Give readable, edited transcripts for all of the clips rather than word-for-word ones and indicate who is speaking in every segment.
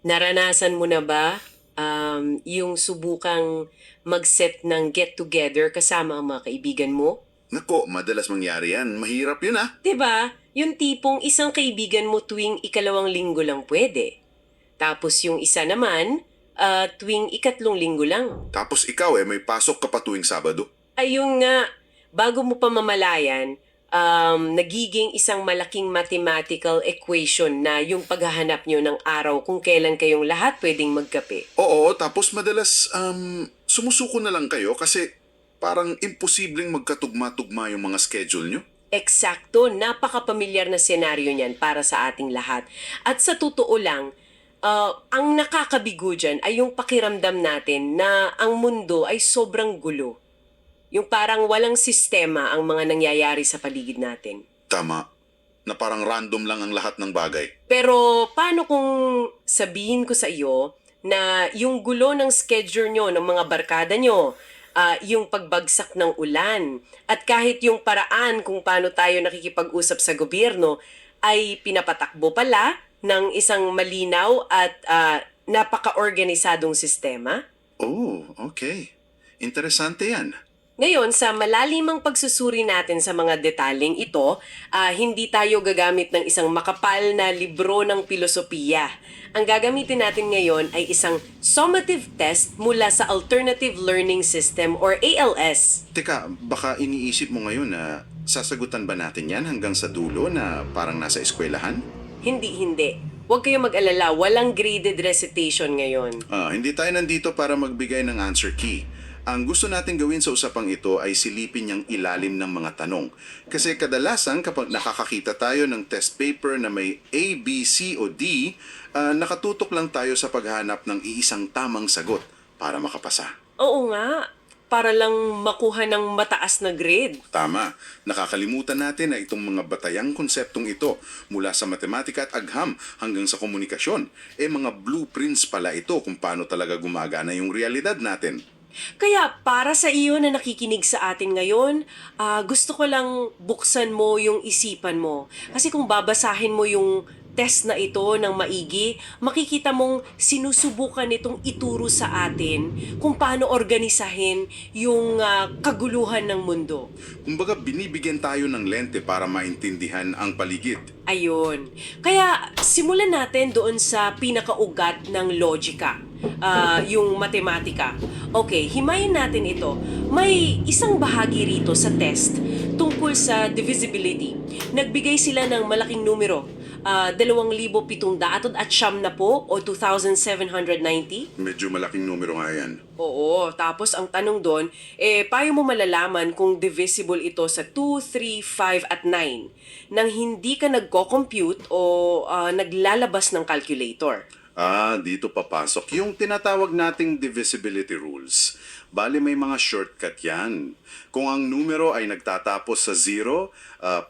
Speaker 1: Naranasan mo na ba, yung subukang mag-set ng get-together kasama ang mga kaibigan mo?
Speaker 2: Nako, madalas mangyari yan. Mahirap yun
Speaker 1: 'Di ba, yung tipong isang kaibigan mo tuwing ikalawang linggo lang pwede. Tapos yung isa naman, tuwing ikatlong linggo lang.
Speaker 2: Tapos ikaw may pasok ka pa tuwing Sabado.
Speaker 1: Ayun nga, bago mo pa mamalayan, nagiging isang malaking mathematical equation na yung paghahanap nyo ng araw kung kailan kayong lahat pwedeng magkape.
Speaker 2: Oo, tapos madalas sumusuko na lang kayo kasi parang imposibleng magkatugma-tugma yung mga schedule nyo.
Speaker 1: Eksakto, napakapamilyar na senaryo niyan para sa ating lahat. At sa totoo lang, ang nakakabigo dyan ay yung pakiramdam natin na ang mundo ay sobrang gulo. Yung parang walang sistema ang mga nangyayari sa paligid natin.
Speaker 2: Tama, na parang random lang ang lahat ng bagay.
Speaker 1: Pero paano kung sabihin ko sa iyo na yung gulo ng schedule nyo, ng mga barkada nyo, yung pagbagsak ng ulan, at kahit yung paraan kung paano tayo nakikipag-usap sa gobyerno ay pinapatakbo pala ng isang malinaw at napaka-organisadong sistema?
Speaker 2: Oh, okay. Interesante yan.
Speaker 1: Ngayon, sa malalimang pagsusuri natin sa mga detaling ito, hindi tayo gagamit ng isang makapal na libro ng filosofiya. Ang gagamitin natin ngayon ay isang summative test mula sa Alternative Learning System or ALS.
Speaker 2: Teka, baka iniisip mo ngayon na sasagutan ba natin yan hanggang sa dulo na parang nasa eskwelahan?
Speaker 1: Hindi. Huwag kayong mag-alala, walang graded recitation ngayon.
Speaker 2: Hindi tayo nandito para magbigay ng answer key. Ang gusto natin gawin sa usapang ito ay silipin niyang ilalim ng mga tanong. Kasi kadalasan kapag nakakakita tayo ng test paper na may A, B, C o D, nakatutok lang tayo sa paghanap ng iisang tamang sagot para makapasa.
Speaker 1: Oo nga, para lang makuha ng mataas na grade.
Speaker 2: Tama, nakakalimutan natin na itong mga batayang konseptong ito mula sa matematika at agham hanggang sa komunikasyon, mga blueprints pala ito kung paano talaga gumagana yung realidad natin.
Speaker 1: Kaya para sa iyo na nakikinig sa atin ngayon, gusto ko lang buksan mo yung isipan mo. Kasi kung babasahin mo yung test na ito ng maigi, makikita mong sinusubukan itong ituro sa atin kung paano organisahin yung kaguluhan ng mundo.
Speaker 2: Kumbaga binibigyan tayo ng lente para maintindihan ang paligid.
Speaker 1: Ayun. Kaya simulan natin doon sa pinakaugat ng logika, yung matematika. Okay, himayin natin ito. May isang bahagi rito sa test tungkol sa divisibility. Nagbigay sila ng malaking numero, 2,700 at siyam na po o 2,790.
Speaker 2: Medyo malaking numero nga yan.
Speaker 1: Oo, tapos ang tanong doon, paano mo malalaman kung divisible ito sa 2, 3, 5 at 9 nang hindi ka nagko-compute o naglalabas ng calculator?
Speaker 2: Dito papasok yung tinatawag nating divisibility rules. Bale may mga shortcut yan. Kung ang numero ay nagtatapos sa 0,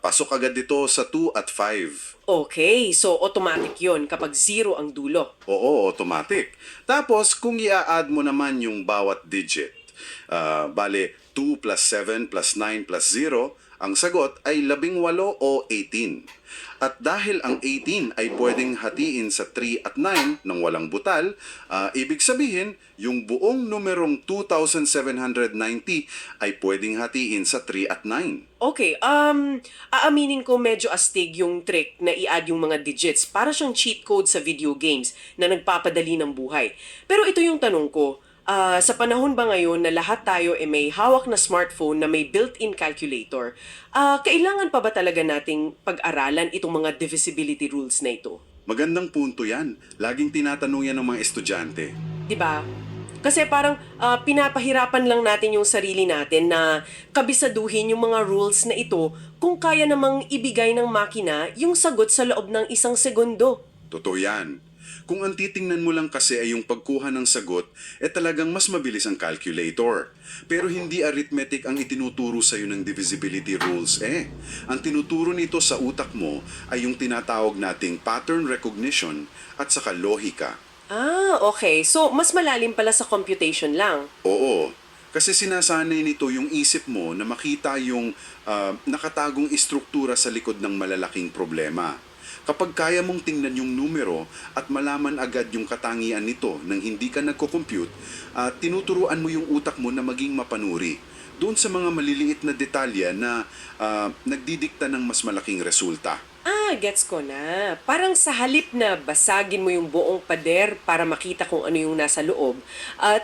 Speaker 2: pasok agad dito sa 2 at 5.
Speaker 1: Okay, so automatic yon kapag 0 ang dulo.
Speaker 2: Oo, automatic. Tapos, kung i-add mo naman yung bawat digit, bale 2 plus 7 plus 9 plus 0, ang sagot ay 18 o 18. At dahil ang 18 ay pwedeng hatiin sa 3 at 9 ng walang butal, ibig sabihin, yung buong numerong 2,790 ay pwedeng hatiin sa 3 at 9.
Speaker 1: Okay, aaminin ko medyo astig yung trick na i-add yung mga digits. Para siyang cheat code sa video games na nagpapadali ng buhay. Pero ito yung tanong ko, sa panahon ba ngayon na lahat tayo may hawak na smartphone na may built-in calculator, kailangan pa ba talaga nating pag-aralan itong mga divisibility rules na ito?
Speaker 2: Magandang punto yan. Laging tinatanong yan ng mga estudyante.
Speaker 1: 'Di ba? Kasi parang pinapahirapan lang natin yung sarili natin na kabisaduhin yung mga rules na ito kung kaya namang ibigay ng makina yung sagot sa loob ng isang segundo.
Speaker 2: Totoo yan. Kung ang titingnan mo lang kasi ay yung pagkuha ng sagot, talagang mas mabilis ang calculator. Pero hindi arithmetic ang itinuturo sa iyo ng divisibility rules Ang tinuturo nito sa utak mo ay yung tinatawag nating pattern recognition at saka lohika.
Speaker 1: Okay. So, mas malalim pala sa computation lang.
Speaker 2: Oo, kasi sinasanay nito yung isip mo na makita yung nakatagong istruktura sa likod ng malalaking problema. Kapag kaya mong tingnan yung numero at malaman agad yung katangian nito nang hindi ka nagko-compute, tinuturuan mo yung utak mo na maging mapanuri doon sa mga maliliit na detalye na nagdidikta ng mas malaking resulta.
Speaker 1: Gets ko na. Parang sa halip na basagin mo yung buong pader para makita kung ano yung nasa loob,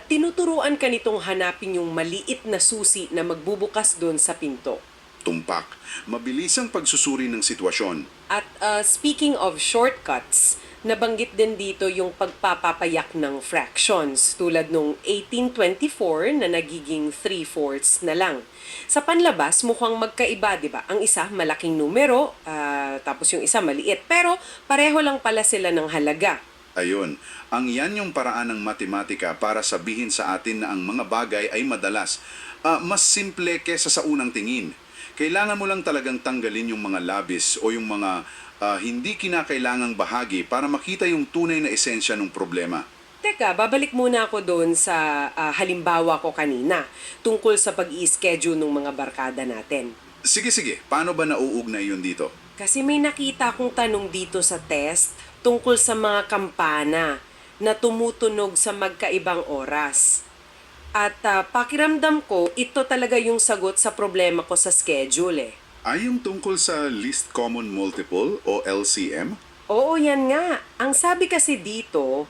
Speaker 1: tinuturuan ka nitong hanapin yung maliit na susi na magbubukas doon sa pinto.
Speaker 2: Tumpak, mabilis ang pagsusuri ng sitwasyon.
Speaker 1: At speaking of shortcuts, nabanggit din dito yung pagpapapayak ng fractions tulad nung 1824 na nagiging 3/4 na lang. Sa panlabas, mukhang magkaiba, di ba? Ang isa malaking numero, tapos yung isa maliit. Pero pareho lang pala sila ng halaga.
Speaker 2: Ayun, ang yan yung paraan ng matematika para sabihin sa atin na ang mga bagay ay madalas mas simple kesa sa unang tingin. Kailangan mo lang talagang tanggalin yung mga labis o yung mga hindi kinakailangang bahagi para makita yung tunay na esensya ng problema.
Speaker 1: Teka, babalik muna ako doon sa halimbawa ko kanina tungkol sa pag-i-schedule ng mga barkada natin.
Speaker 2: Sige, paano ba nauugnay yun dito?
Speaker 1: Kasi may nakita akong tanong dito sa test tungkol sa mga kampana na tumutunog sa magkaibang oras. At pakiramdam ko, ito talaga yung sagot sa problema ko sa schedule eh.
Speaker 2: Ay yung tungkol sa Least Common Multiple o LCM?
Speaker 1: Oo, yan nga. Ang sabi kasi dito,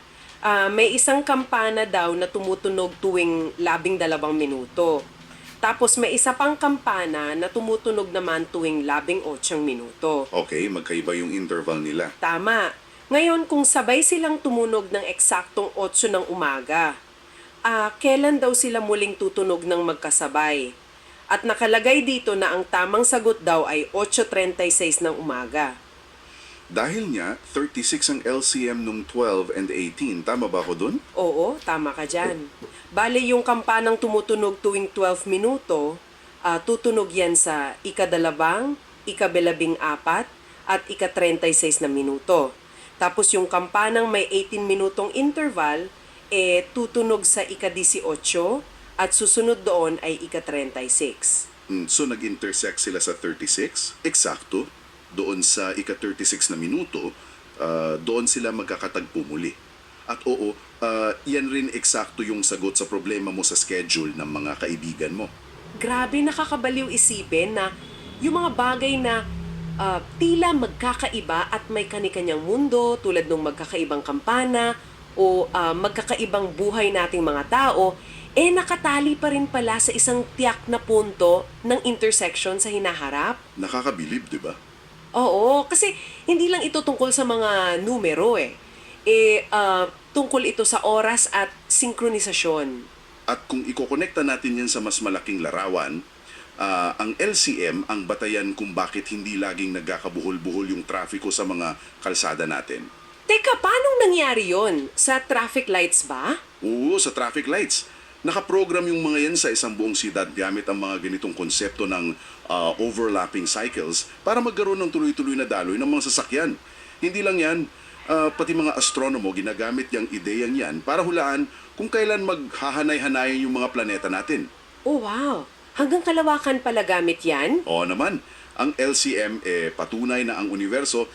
Speaker 1: may isang kampana daw na tumutunog tuwing 12 minuto. Tapos may isa pang kampana na tumutunog naman tuwing 18 minuto.
Speaker 2: Okay, magkaiba yung interval nila.
Speaker 1: Tama. Ngayon, kung sabay silang tumunog ng eksaktong 8 ng umaga, kailan daw sila muling tutunog ng magkasabay? At nakalagay dito na ang tamang sagot daw ay 8:36 ng umaga.
Speaker 2: Dahil nga, 36 ang LCM nung 12 and 18. Tama ba ako dun?
Speaker 1: Oo, tama ka dyan. Bale, yung kampanang tumutunog tuwing 12 minuto, tutunog yan sa ika-2, ika-24, at ika-36 na minuto. Tapos yung kampanang may 18 minutong interval, tutunog sa ika-18 at susunod doon ay ika-36.
Speaker 2: So nag-intersect sila sa 36, eksakto. Doon sa ika-36 na minuto, doon sila magkakatagpo muli. At oo, yan rin eksakto yung sagot sa problema mo sa schedule ng mga kaibigan mo.
Speaker 1: Grabe, nakakabaliw isipin na yung mga bagay na tila magkakaiba at may kani-kanyang mundo tulad ng magkakaibang kampana o magkakaibang buhay nating mga tao, nakatali pa rin pala sa isang tiyak na punto ng intersection sa hinaharap.
Speaker 2: Nakakabilib, di ba?
Speaker 1: Oo, kasi hindi lang ito tungkol sa mga numero tungkol ito sa oras at sinkronisasyon.
Speaker 2: At kung ikokonekta natin yan sa mas malaking larawan, ang LCM ang batayan kung bakit hindi laging nagkakabuhol-buhol yung trafiko sa mga kalsada natin.
Speaker 1: Teka, paanong nangyari yon? Sa traffic lights ba?
Speaker 2: Oo, sa traffic lights. Nakaprogram yung mga yan sa isang buong siyudad gamit ang mga ganitong konsepto ng overlapping cycles para magkaroon ng tuloy-tuloy na daloy ng mga sasakyan. Hindi lang yan, pati mga astronomo ginagamit yung ideyang yan para hulaan kung kailan maghahanay-hanayan yung mga planeta natin.
Speaker 1: Oh wow, hanggang kalawakan pala gamit yan?
Speaker 2: Oo naman, ang LCM patunay na ang universo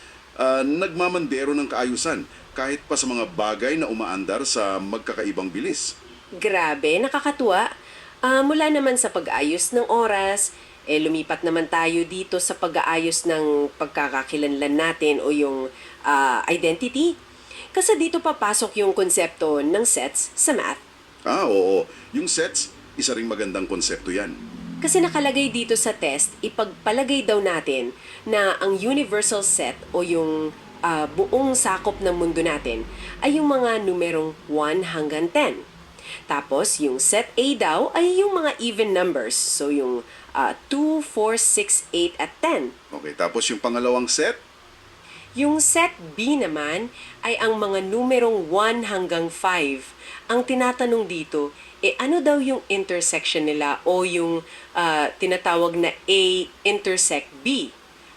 Speaker 2: nagmamandero ng kaayusan kahit pa sa mga bagay na umaandar sa magkakaibang bilis.
Speaker 1: Grabe, nakakatuwa. Mula naman sa pag-ayos ng oras, lumipat naman tayo dito sa pag-aayos ng pagkakakilanlan natin o yung identity. Kasi dito papasok yung konsepto ng sets sa math.
Speaker 2: Oo. Yung sets, isa ring magandang konsepto yan.
Speaker 1: Kasi nakalagay dito sa test, ipagpalagay daw natin na ang universal set o yung buong sakop ng mundo natin ay yung mga numerong 1 hanggang 10. Tapos, yung set A daw ay yung mga even numbers. So, yung 2, 4, 6, 8, at 10.
Speaker 2: Okay, tapos yung pangalawang set,
Speaker 1: Yung set B naman ay ang mga numerong 1 hanggang 5. Ang tinatanong dito, ano daw yung intersection nila o yung tinatawag na A intersect B?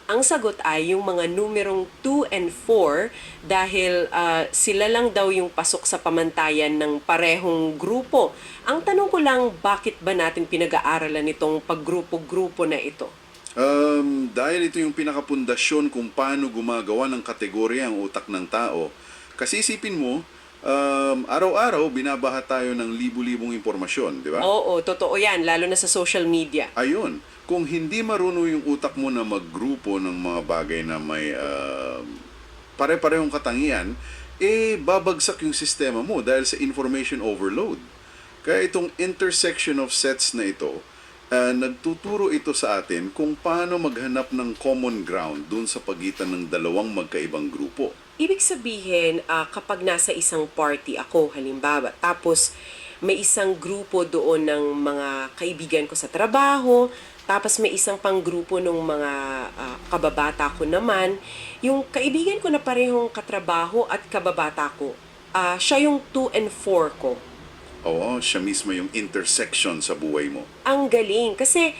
Speaker 1: Ang sagot ay yung mga numerong 2 and 4 dahil sila lang daw yung pasok sa pamantayan ng parehong grupo. Ang tanong ko lang, bakit ba natin pinag-aaralan itong paggrupo-grupo na ito?
Speaker 2: Dahil ito yung pinakapundasyon kung paano gumagawa ng kategorya ang utak ng tao. Kasi isipin mo, araw-araw binabaha tayo ng libu-libong impormasyon, di ba?
Speaker 1: Oo, totoo yan, lalo na sa social media.
Speaker 2: Ayun, kung hindi marunong yung utak mo na maggrupo ng mga bagay na may pare-parehong katangian, babagsak yung sistema mo dahil sa information overload. Kaya itong intersection of sets na ito, nagtuturo ito sa atin kung paano maghanap ng common ground dun sa pagitan ng dalawang magkaibang grupo.
Speaker 1: Ibig sabihin, kapag nasa isang party ako, halimbawa, tapos may isang grupo doon ng mga kaibigan ko sa trabaho, tapos may isang pang grupo ng mga kababata ko naman, yung kaibigan ko na parehong katrabaho at kababata ko, siya yung 2 and 4 ko.
Speaker 2: Oo, siya mismo yung intersection sa buhay mo.
Speaker 1: Ang galing kasi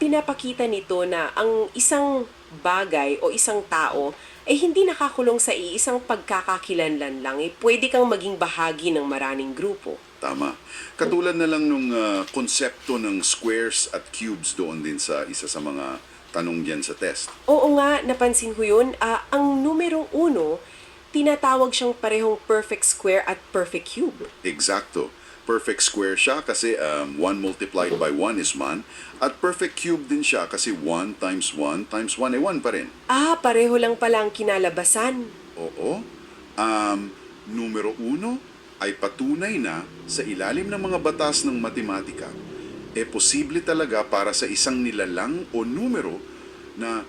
Speaker 1: pinapakita nito na ang isang bagay o isang tao ay hindi nakakulong sa iisang pagkakakilanlan lang. Pwede kang maging bahagi ng maraming grupo.
Speaker 2: Tama. Katulad na lang nung konsepto ng squares at cubes doon din sa isa sa mga tanong diyan sa test.
Speaker 1: Oo nga, napansin ko yun. Ang numerong 1, tinatawag siyang parehong perfect square at perfect cube.
Speaker 2: Exacto. Perfect square siya kasi 1 multiplied by 1 is 1. At perfect cube din siya kasi 1 times 1 times 1 ay 1 pa rin.
Speaker 1: Pareho lang pala ang kinalabasan.
Speaker 2: Oo. Numero 1 ay patunay na sa ilalim ng mga batas ng matematika, posible talaga para sa isang nilalang o numero na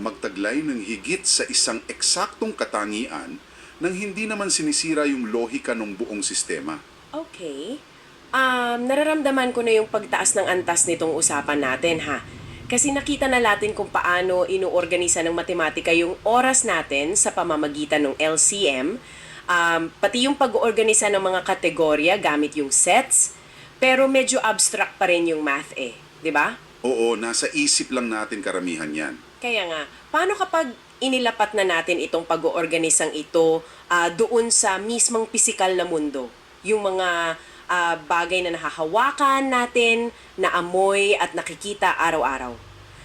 Speaker 2: magtaglay ng higit sa isang eksaktong katangian nang hindi naman sinisira yung lohika ng buong sistema.
Speaker 1: Okay. Nararamdaman ko na yung pagtaas ng antas nitong usapan natin, ha? Kasi nakita na natin kung paano inuorganisa ng matematika yung oras natin sa pamamagitan ng LCM, pati yung pag-oorganisa ng mga kategorya gamit yung sets, pero medyo abstract pa rin yung math di ba?
Speaker 2: Oo, nasa isip lang natin karamihan yan.
Speaker 1: Kaya nga, paano kapag inilapat na natin itong pag-oorganisang ito doon sa mismong pisikal na mundo? Yung mga bagay na nahahawakan natin, na amoy at nakikita araw-araw.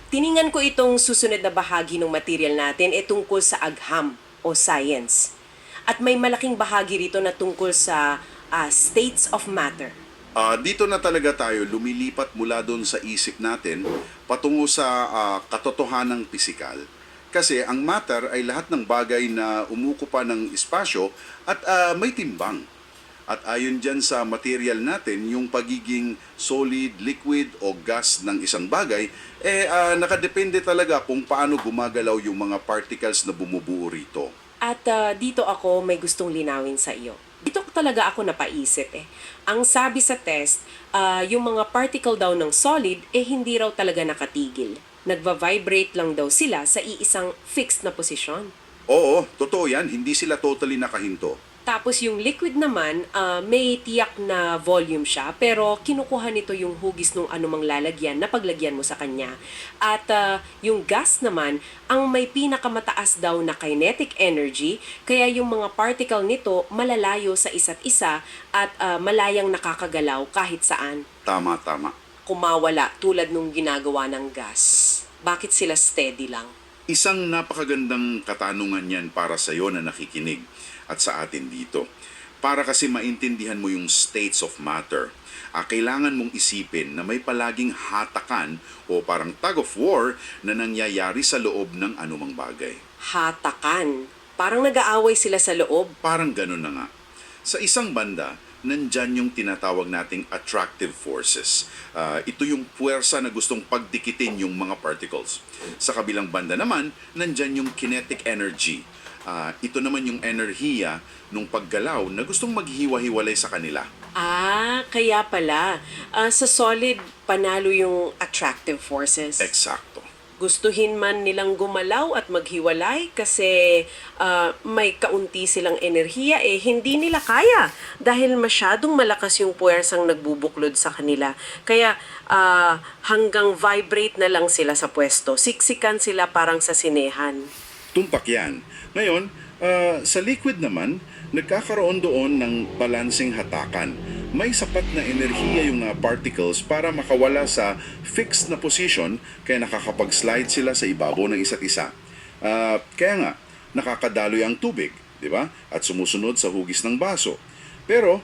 Speaker 1: Tiningan ko itong susunod na bahagi ng material natin tungkol sa agham o science. At may malaking bahagi rito na tungkol sa states of matter.
Speaker 2: Dito na talaga tayo lumilipat mula doon sa isip natin patungo sa katotohanang pisikal. Kasi ang matter ay lahat ng bagay na umukupa ng espasyo at may timbang. At ayon dyan sa material natin, yung pagiging solid, liquid o gas ng isang bagay, nakadepende talaga kung paano gumagalaw yung mga particles na bumubuo rito.
Speaker 1: At dito ako may gustong linawin sa iyo. Dito talaga ako napaisip Ang sabi sa test, yung mga particle daw ng solid, hindi raw talaga nakatigil. Nagva-vibrate lang daw sila sa iisang fixed na posisyon.
Speaker 2: Oo, totoo yan. Hindi sila totally nakahinto.
Speaker 1: Tapos yung liquid naman, may tiyak na volume siya, pero kinukuha nito yung hugis ng anumang lalagyan na paglagyan mo sa kanya. At yung gas naman, ang may pinakamataas daw na kinetic energy, kaya yung mga particle nito malalayo sa isa't isa at malayang nakakagalaw kahit saan.
Speaker 2: Tama, tama.
Speaker 1: Kumawala tulad nung ginagawa ng gas. Bakit sila steady lang?
Speaker 2: Isang napakagandang katanungan yan para sa iyo na nakikinig at sa atin dito. Para kasi maintindihan mo yung states of matter, kailangan mong isipin na may palaging hatakan o parang tug of war na nangyayari sa loob ng anumang bagay.
Speaker 1: Hatakan? Parang nag-aaway sila sa loob.
Speaker 2: Parang ganun na nga. Sa isang banda, nandyan yung tinatawag nating attractive forces. Ito yung puwersa na gustong pagdikitin yung mga particles. Sa kabilang banda naman, nandyan yung kinetic energy. Ito naman yung enerhiya nung paggalaw na gustong maghiwa-hiwalay sa kanila.
Speaker 1: Kaya pala. Sa solid, panalo yung attractive forces.
Speaker 2: Eksakto.
Speaker 1: Gustuhin man nilang gumalaw at maghiwalay kasi may kaunti silang enerhiya, hindi nila kaya dahil masyadong malakas yung puwersang nagbubuklod sa kanila. Kaya hanggang vibrate na lang sila sa pwesto. Siksikan sila parang sa sinehan.
Speaker 2: Tumpak yan. Ngayon, sa liquid naman, nagkakaroon doon ng balancing hatakan. may sapat na enerhiya yung particles para makawala sa fixed na position kaya nakakapag-slide sila sa ibabaw ng isa't isa. Kaya nga, nakakadaloy ang tubig, di ba? At sumusunod sa hugis ng baso. Pero,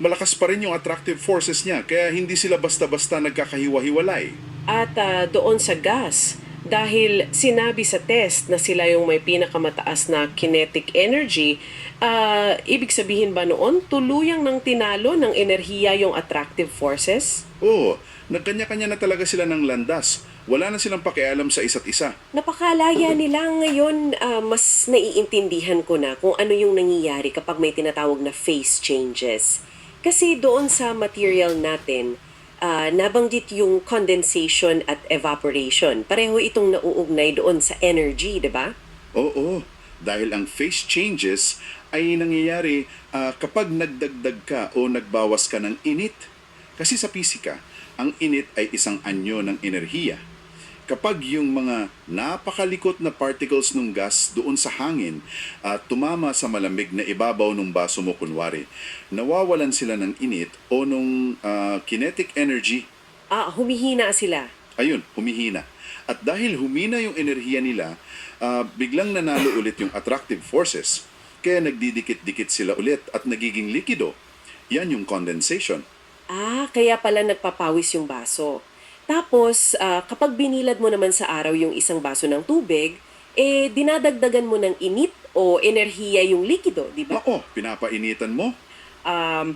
Speaker 2: malakas pa rin yung attractive forces niya kaya hindi sila basta-basta nagkakahiwa-hiwalay.
Speaker 1: At doon sa gas, dahil sinabi sa test na sila yung may pinakamataas na kinetic energy, ibig sabihin ba noon tuluyang nang tinalo ng enerhiya yung attractive forces?
Speaker 2: Oo, nagkanya-kanya na talaga sila ng landas. Wala na silang pakialam sa isa't isa.
Speaker 1: Napakalaya nila ngayon, mas naiintindihan ko na kung ano yung nangyayari kapag may tinatawag na phase changes. Kasi doon sa material natin, nabanggit yung condensation at evaporation. Pareho itong nauugnay doon sa energy, di ba?
Speaker 2: Oo, dahil ang phase changes ay nangyayari kapag nagdagdag ka o nagbawas ka ng init. Kasi sa pisika, ang init ay isang anyo ng enerhiya. Kapag yung mga napakalikot na particles ng gas doon sa hangin at tumama sa malamig na ibabaw ng baso mo kunwari, nawawalan sila ng init o nung kinetic energy.
Speaker 1: Humihina sila.
Speaker 2: Ayun, humihina. At dahil humina yung enerhiya nila, biglang nanalo ulit yung attractive forces. Kaya nagdidikit-dikit sila ulit at nagiging likido. Yan yung condensation.
Speaker 1: Kaya pala nagpapawis yung baso. Tapos, kapag binilad mo naman sa araw yung isang baso ng tubig, dinadagdagan mo ng init o enerhiya yung likido, di ba?
Speaker 2: Oo, pinapainitan mo.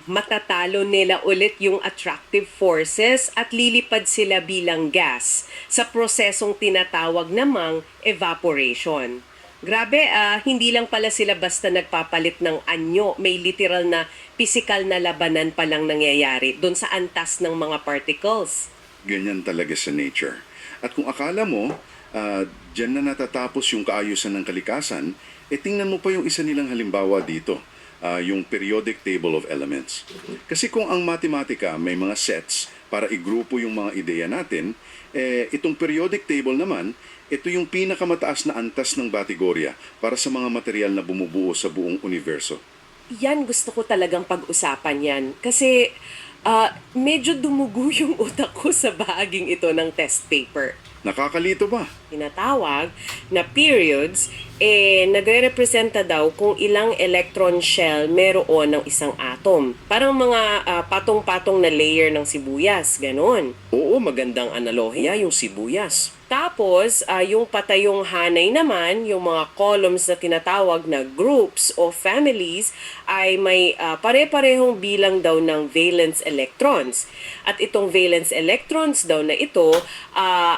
Speaker 1: Matatalo nila ulit yung attractive forces at lilipad sila bilang gas sa prosesong tinatawag namang evaporation. Grabe, hindi lang pala sila basta nagpapalit ng anyo, may literal na physical na labanan palang nangyayari doon sa antas ng mga particles.
Speaker 2: Ganyan talaga sa nature. At kung akala mo, dyan na natatapos yung kaayusan ng kalikasan, tingnan mo pa yung isa nilang halimbawa dito, yung periodic table of elements. Kasi kung ang matematika may mga sets para igrupo yung mga ideya natin, itong periodic table naman, ito yung pinakamataas na antas ng batigorya para sa mga material na bumubuo sa buong universo.
Speaker 1: Yan, gusto ko talagang pag-usapan yan. Kasi medyo dumugo yung utak ko sa bahaging ito ng test paper.
Speaker 2: Nakakalito ba?
Speaker 1: Tinatawag na periods, nagre-representa daw kung ilang electron shell meron ng isang atom. Parang mga patong-patong na layer ng sibuyas, ganon. Oo, magandang analohiya yung sibuyas. Tapos, yung patayong hanay naman, yung mga columns na tinatawag na groups o families, ay may pare-parehong bilang daw ng valence electrons. At itong valence electrons daw na ito,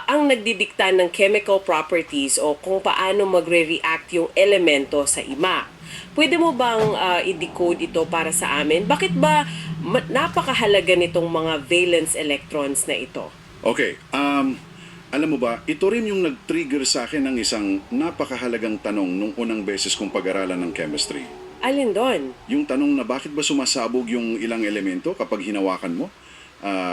Speaker 1: ang nagdidikta ng chemical properties o kung paano magre-react yung elemento sa ima. Pwede mo bang i-decode ito para sa amin? Bakit ba napakahalaga nitong mga valence electrons na ito?
Speaker 2: Okay, alam mo ba, ito rin yung nag-trigger sa akin ng isang napakahalagang tanong nung unang beses kong pag-aralan ng chemistry.
Speaker 1: Alin doon?
Speaker 2: Yung tanong na bakit ba sumasabog yung ilang elemento kapag hinawakan mo,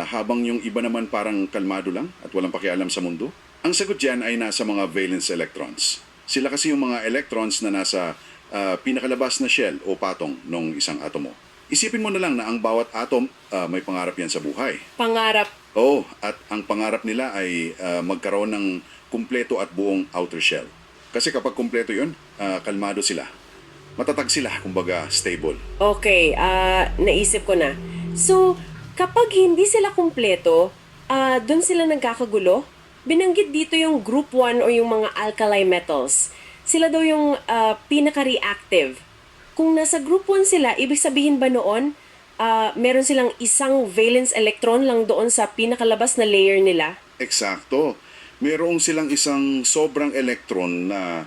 Speaker 2: habang yung iba naman parang kalmado lang at walang pakialam sa mundo? Ang sagot dyan ay nasa mga valence electrons. Sila kasi yung mga electrons na nasa pinakalabas na shell o patong ng isang atomo. Isipin mo na lang na ang bawat atom may pangarap yan sa buhay.
Speaker 1: Pangarap.
Speaker 2: Oo, at ang pangarap nila ay magkaroon ng kumpleto at buong outer shell. Kasi kapag kumpleto yun, kalmado sila. Matatag sila, kumbaga stable.
Speaker 1: Okay, naisip ko na. So, kapag hindi sila kumpleto, doon sila nagkakagulo? Binanggit dito yung group 1 o yung mga alkali metals. Sila daw yung pinaka-reactive. Kung nasa group 1 sila, ibig sabihin ba noon, meron silang isang valence electron lang doon sa pinakalabas na layer nila?
Speaker 2: Eksakto. Merong silang isang sobrang electron na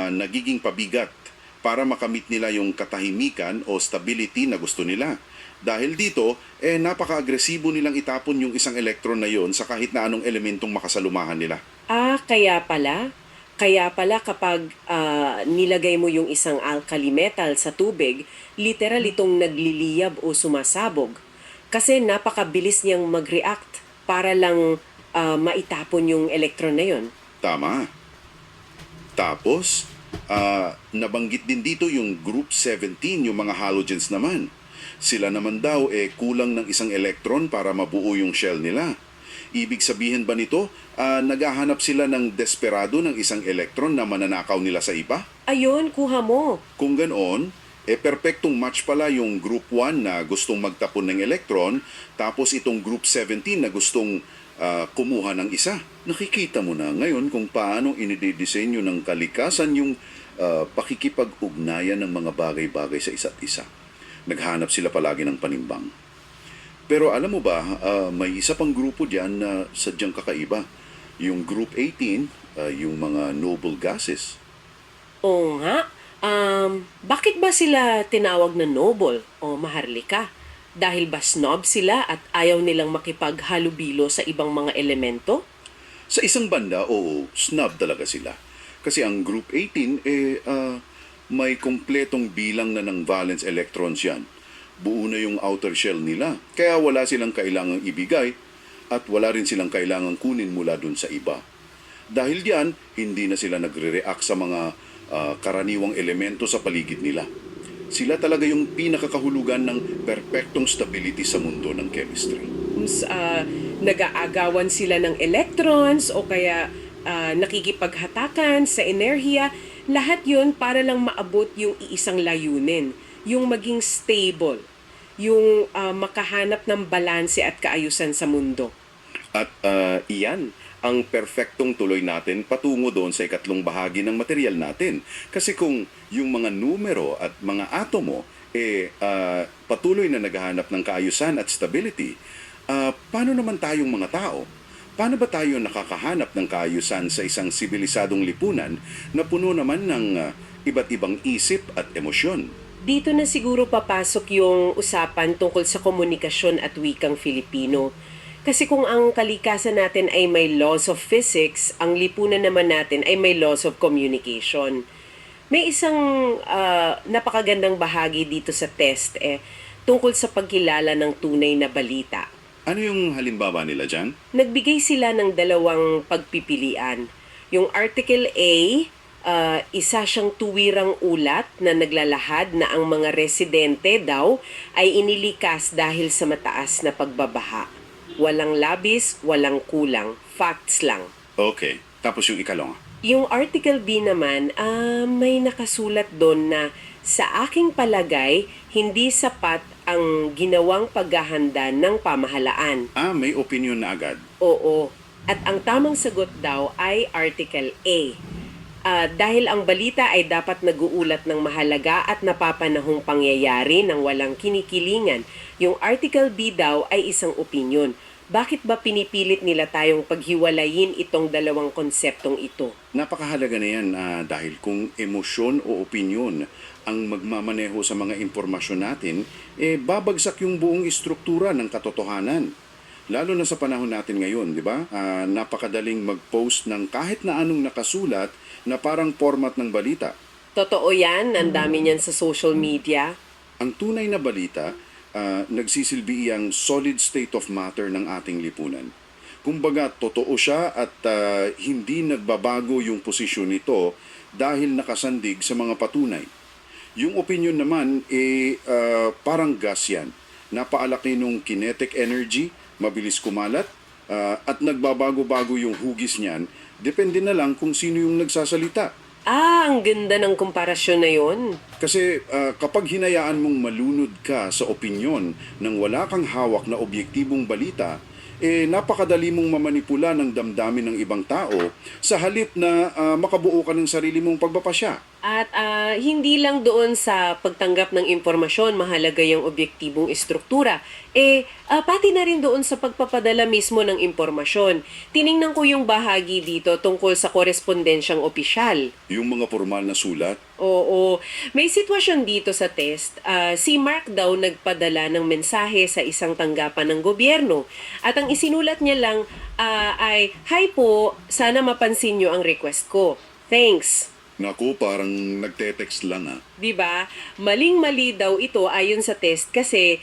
Speaker 2: nagiging pabigat para makamit nila yung katahimikan o stability na gusto nila. Dahil dito, napaka-agresibo nilang itapon yung isang electron na yon sa kahit na anong elementong makasalumahan nila.
Speaker 1: Kaya pala. Kaya pala kapag nilagay mo yung isang alkali metal sa tubig, literal itong nagliliyab o sumasabog. Kasi napakabilis niyang mag-react para lang maitapon yung electron na yon.
Speaker 2: Tama. Tapos, nabanggit din dito yung group 17, yung mga halogens naman. Sila naman daw kulang ng isang electron para mabuo yung shell nila. Ibig sabihin ba nito, naghahanap sila ng desperado ng isang electron na mananakaw nila sa iba?
Speaker 1: Ayun, kuha mo.
Speaker 2: Kung ganoon, perpektong match pala yung Group 1 na gustong magtapon ng electron, tapos itong Group 17 na gustong kumuha ng isa. Nakikita mo na ngayon kung paano inididisenyo ng kalikasan yung pakikipag-ugnayan ng mga bagay-bagay sa isa't isa. Naghanap sila palagi ng panimbang. Pero alam mo ba, may isa pang grupo diyan na sadyang kakaiba. Yung Group 18, yung mga noble gases.
Speaker 1: Oo nga. Bakit ba sila tinawag na noble o maharlika? Dahil ba snob sila at ayaw nilang makipaghalubilo sa ibang mga elemento?
Speaker 2: Sa isang banda, oo, snob talaga sila. Kasi ang Group 18, may kompletong bilang na ng valence electrons yan. Buo na yung outer shell nila. Kaya wala silang kailangang ibigay at wala rin silang kailangang kunin mula dun sa iba. Dahil diyan, hindi na sila nagre-react sa mga karaniwang elemento sa paligid nila. Sila talaga yung pinakakahulugan ng perpektong stability sa mundo ng chemistry.
Speaker 1: Nag-aagawan sila ng electrons o kaya nakikipaghatakan sa enerhiya. Lahat yun para lang maabot yung iisang layunin, yung maging stable, yung makahanap ng balanse at kaayusan sa mundo.
Speaker 3: At iyan ang perfectong tuloy natin patungo doon sa ikatlong bahagi ng material natin. Kasi kung yung mga numero at mga atomo patuloy na naghahanap ng kaayusan at stability, paano naman tayong mga tao? Paano ba tayo nakakahanap ng kaayusan sa isang sibilisadong lipunan na puno naman ng iba't ibang isip at emosyon?
Speaker 1: Dito na siguro papasok yung usapan tungkol sa komunikasyon at wikang Filipino. Kasi kung ang kalikasan natin ay may laws of physics, ang lipunan naman natin ay may laws of communication. May isang napakagandang bahagi dito sa test tungkol sa pagkilala ng tunay na balita.
Speaker 2: Ano yung halimbawa nila dyan?
Speaker 1: Nagbigay sila ng dalawang pagpipilian. Yung Article A, isa siyang tuwirang ulat na naglalahad na ang mga residente daw ay inilikas dahil sa mataas na pagbabaha. Walang labis, walang kulang. Facts lang.
Speaker 2: Okay. Tapos yung ikalong.
Speaker 1: Yung Article B naman, may nakasulat doon na sa aking palagay, hindi sapat ang ginawang paghahanda ng pamahalaan.
Speaker 2: May opinion na agad.
Speaker 1: Oo. At ang tamang sagot daw ay Article A. Dahil ang balita ay dapat naguulat ng mahalaga at napapanahong pangyayari ng walang kinikilingan, yung Article B daw ay isang opinyon. Bakit ba pinipilit nila tayong paghiwalayin itong dalawang konseptong ito?
Speaker 2: Napakahalaga na yan dahil kung emosyon o opinyon ang magmamaneho sa mga impormasyon natin, babagsak yung buong istruktura ng katotohanan. Lalo na sa panahon natin ngayon, di ba? Napakadaling mag-post ng kahit na anong nakasulat na parang format ng balita.
Speaker 1: Totoo yan, ang dami niyan sa social media.
Speaker 2: Ang tunay na balita, nagsisilbi iyang solid state of matter ng ating lipunan. Kumbaga, totoo siya at hindi nagbabago yung posisyon nito dahil nakasandig sa mga patunay. Yung opinion naman, parang gas yan. Napaalaki nung kinetic energy, mabilis kumalat, at nagbabago-bago yung hugis niyan. Depende na lang kung sino yung nagsasalita.
Speaker 1: Ang ganda ng komparasyon na yon.
Speaker 2: Kasi kapag hinayaan mong malunod ka sa opinyon nang wala kang hawak na obyektibong balita, napakadali mong mamanipula ng damdamin ng ibang tao sa halip na makabuo ka ng sarili mong pagpapasya.
Speaker 1: At hindi lang doon sa pagtanggap ng impormasyon, mahalaga yung obyektibong estruktura. Pati na rin doon sa pagpapadala mismo ng impormasyon. Tiningnan ko yung bahagi dito tungkol sa korespondensyang opisyal.
Speaker 2: Yung mga formal na sulat.
Speaker 1: Oo. May sitwasyon dito sa test. Si Mark daw nagpadala ng mensahe sa isang tanggapan ng gobyerno. At ang isinulat niya lang ay, "Hi po, sana mapansin niyo ang request ko. Thanks."
Speaker 3: Naku, parang nagte-text lang ah.
Speaker 1: 'Di ba? Maling-mali daw ito ayon sa test kasi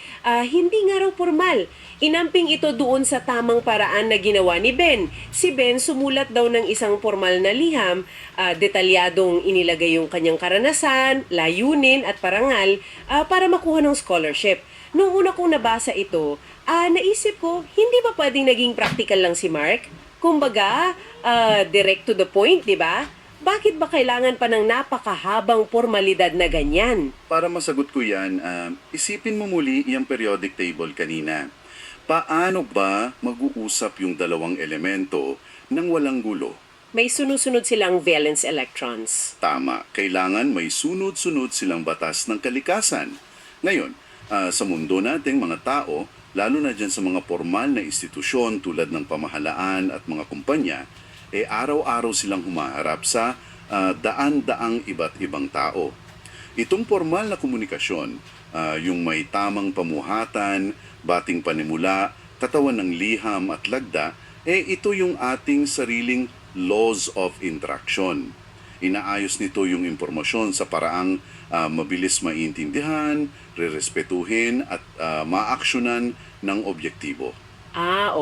Speaker 1: hindi nga raw formal. Inamping ito doon sa tamang paraan na ginawa ni Ben. Si Ben sumulat daw ng isang formal na liham, detalyadong inilagay yung kanyang karanasan, layunin at parangal para makuha ng scholarship. Nung una kong nabasa ito, naisip ko, hindi ba pwedeng naging practical lang si Mark? Kumbaga, direct to the point, 'di ba? Bakit ba kailangan pa ng napakahabang formalidad na ganyan?
Speaker 3: Para masagot ko yan, isipin mo muli yung periodic table kanina. Paano ba mag-uusap yung dalawang elemento nang walang gulo?
Speaker 1: May sunod-sunod silang valence electrons.
Speaker 3: Tama, kailangan may sunod-sunod silang batas ng kalikasan. Ngayon, sa mundo nating mga tao, lalo na dyan sa mga formal na institusyon tulad ng pamahalaan at mga kumpanya, araw-araw silang humaharap sa daan-daang iba't ibang tao. Itong formal na komunikasyon, yung may tamang pamuhatan, bating panimula, katawan ng liham at lagda, ito yung ating sariling laws of interaction. Inaayos nito yung impormasyon sa paraang mabilis maintindihan, rerespetuhin at maaksyonan ng objektibo.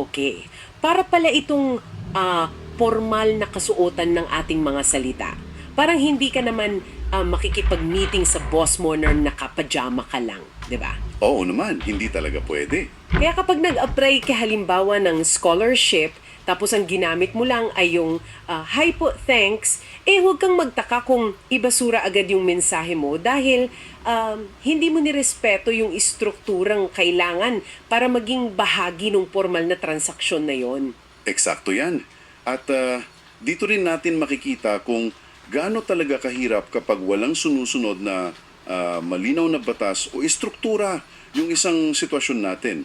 Speaker 1: Okay. Para pala itong formal na kasuotan ng ating mga salita. Parang hindi ka naman makikipag-meeting sa boss mo na nakapajama ka lang, di ba?
Speaker 3: Oo naman, hindi talaga pwede.
Speaker 1: Kaya kapag nag-apply ka halimbawa ng scholarship, tapos ang ginamit mo lang ay yung hi po, thanks, huwag kang magtaka kung ibasura agad yung mensahe mo dahil hindi mo nirespeto yung istrukturang kailangan para maging bahagi ng formal na transaksyon na yon.
Speaker 3: Eksakto yan. At dito rin natin makikita kung gaano talaga kahirap kapag walang sunusunod na malinaw na batas o istruktura yung isang sitwasyon natin.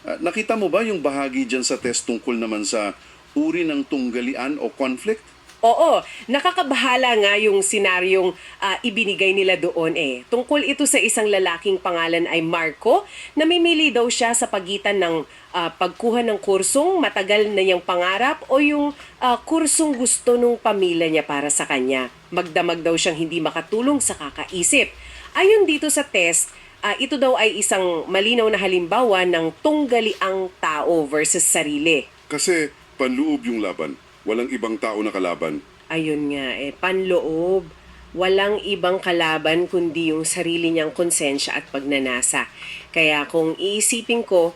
Speaker 3: Nakita mo ba yung bahagi dyan sa test tungkol naman sa uri ng tunggalian o conflict?
Speaker 1: Oo, nakakabahala nga yung senaryong ibinigay nila doon Tungkol ito sa isang lalaking pangalan ay Marco, namimili daw siya sa pagitan ng pagkuha ng kursong matagal na niyang pangarap o yung kursong gusto nung pamilya niya para sa kanya. Magdamag daw siyang hindi makatulong sa kakaisip. Ayon dito sa test, ito daw ay isang malinaw na halimbawa ng tunggaliang tao versus sarili.
Speaker 3: Kasi panloob yung laban. Walang ibang tao na kalaban.
Speaker 1: Ayun nga panloob. Walang ibang kalaban kundi yung sarili niyang konsensya at pagnanasa. Kaya kung iisipin ko,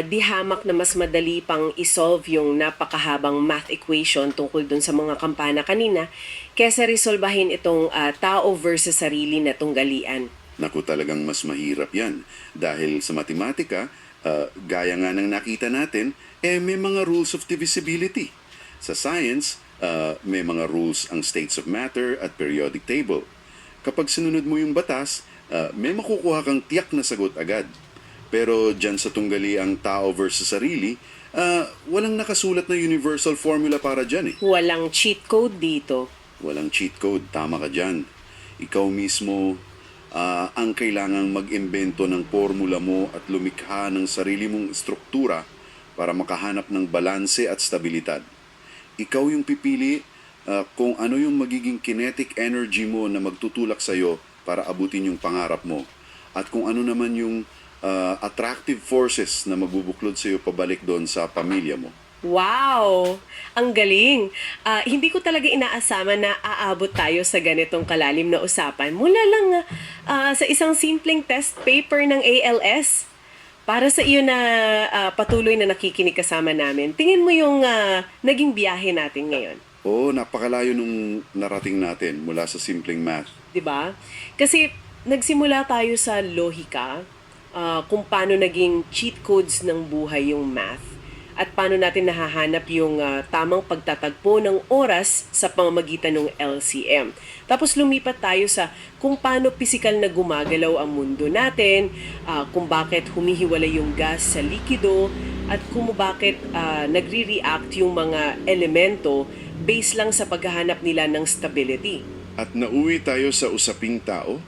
Speaker 1: di hamak na mas madali pang isolve yung napakahabang math equation tungkol dun sa mga kampana kanina kesa resolbahin itong tao versus sarili na tunggalian.
Speaker 3: Naku, talagang mas mahirap yan. Dahil sa matematika, gaya nga ng nakita natin, may mga rules of divisibility. Sa science, may mga rules ang states of matter at periodic table. Kapag sinunod mo yung batas, may makukuha kang tiyak na sagot agad. Pero dyan sa tunggali ang tao versus sarili, walang nakasulat na universal formula para dyan
Speaker 1: Walang cheat code dito.
Speaker 3: Walang cheat code, tama ka dyan. Ikaw mismo ang kailangang mag-imbento ng formula mo at lumikha ng sarili mong struktura para makahanap ng balanse at stabilidad. Ikaw yung pipili kung ano yung magiging kinetic energy mo na magtutulak sa'yo para abutin yung pangarap mo. At kung ano naman yung attractive forces na magbubuklod sa'yo pabalik doon sa pamilya mo.
Speaker 1: Wow! Ang galing! Hindi ko talaga inaasama na aabot tayo sa ganitong kalalim na usapan mula lang sa isang simpleng test paper ng ALS. Para sa iyo na patuloy na nakikinig kasama namin, tingin mo yung naging biyahe natin ngayon.
Speaker 3: Oo, napakalayo nung narating natin mula sa simpleng math.
Speaker 1: 'Di ba? Kasi nagsimula tayo sa lohika, kung paano naging cheat codes ng buhay yung math at paano natin nahahanap yung tamang pagtatagpo ng oras sa pamamagitan ng LCM. Tapos lumipat tayo sa kung paano pisikal na gumagalaw ang mundo natin, kung bakit humihiwalay yung gas sa likido, at kung bakit nagre-react yung mga elemento based lang sa paghahanap nila ng stability.
Speaker 3: At nauwi tayo sa usaping tao?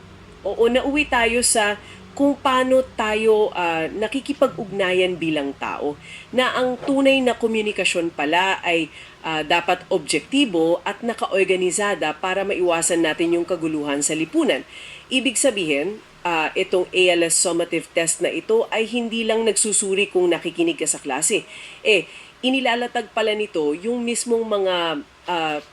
Speaker 1: Oo, nauwi tayo sa kung paano tayo nakikipag-ugnayan bilang tao, na ang tunay na komunikasyon pala ay dapat objektibo at nakaorganisada para maiwasan natin yung kaguluhan sa lipunan. Ibig sabihin, itong ALS summative test na ito ay hindi lang nagsusuri kung nakikinig ka sa klase. Inilalatag pala nito yung mismong mga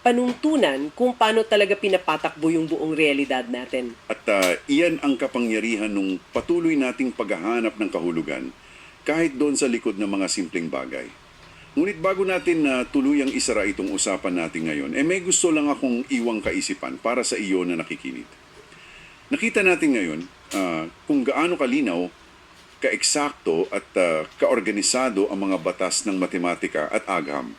Speaker 1: panuntunan kung paano talaga pinapatakbo yung buong realidad natin.
Speaker 3: At iyan ang kapangyarihan ng patuloy nating paghahanap ng kahulugan kahit doon sa likod ng mga simpleng bagay. Ngunit bago natin tuluyang isara itong usapan natin ngayon, may gusto lang akong iwang kaisipan para sa iyo na nakikinig. Nakita natin ngayon kung gaano kalinaw, kaeksakto at kaorganisado ang mga batas ng matematika at agham.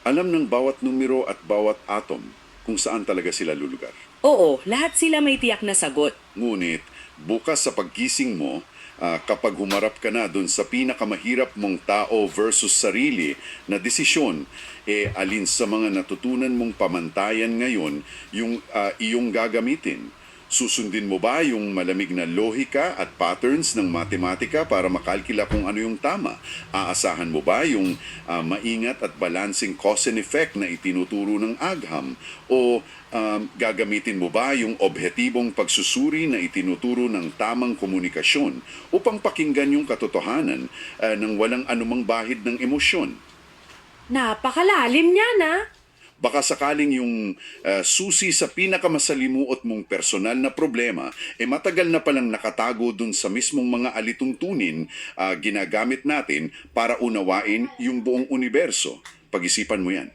Speaker 3: Alam ng bawat numero at bawat atom kung saan talaga sila lulugar.
Speaker 4: Oo, lahat sila may tiyak na sagot.
Speaker 3: Ngunit, bukas sa paggising mo, kapag humarap ka na dun sa pinakamahirap mong tao versus sarili na desisyon, alin sa mga natutunan mong pamantayan ngayon yung iyong gagamitin? Susundin mo ba yung malamig na lohika at patterns ng matematika para makalkila kung ano yung tama? Aasahan mo ba yung maingat at balancing cause and effect na itinuturo ng agham? O gagamitin mo ba yung objetibong pagsusuri na itinuturo ng tamang komunikasyon upang pakinggan yung katotohanan ng walang anumang bahid ng emosyon?
Speaker 4: Napakalalim niya na.
Speaker 3: Baka sakaling yung susi sa pinakamasalimuot mong personal na problema, matagal na palang nakatago dun sa mismong mga alituntunin ginagamit natin para unawain yung buong universo. Pag-isipan mo yan.